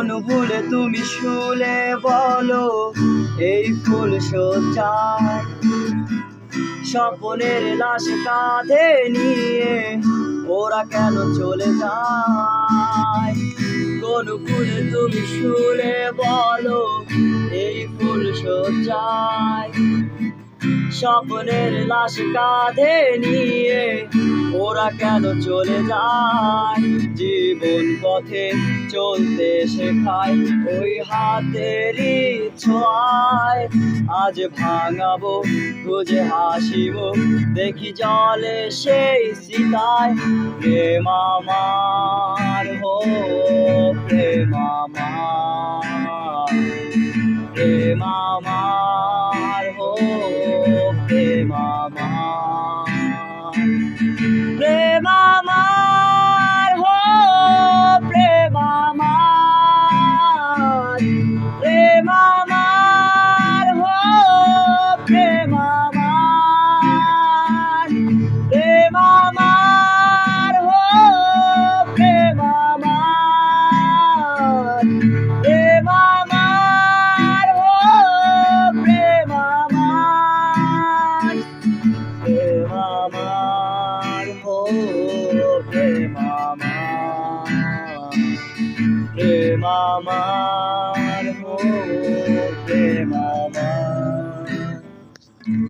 কোন ভুলে তুমি শুলে বলো এই ফুল সজ্জায় স্বপ্নের লাশ কাঁধে নিয়ে ওরা কেন চলে যায়? কোন ভুলে তুমি শুলে বলো এই ফুল সজ্জায় স্বপ্নের লাশ কাঁধে নিয়ে ওরা কেন চলে যায়? জীবন পথে চলতে শেখায় ওই হাতেরই ছোঁয়ায়। আজ ভাঙাবো খুঁজে হাসিব দেখি জলে সেই সীতায়। প্রেম আমার হো প্রেম আমার, প্রেম আমার হো প্রেম আমার, প্রেম আমার হো প্রেম আমার, প্রেম আমার হো প্রেম আমার, প্রেম আমার হো প্রেম আমার, প্রেম আমার হো প্রেম আমার, প্রেম আমার হো প্রেম আমার, প্রেম আমার।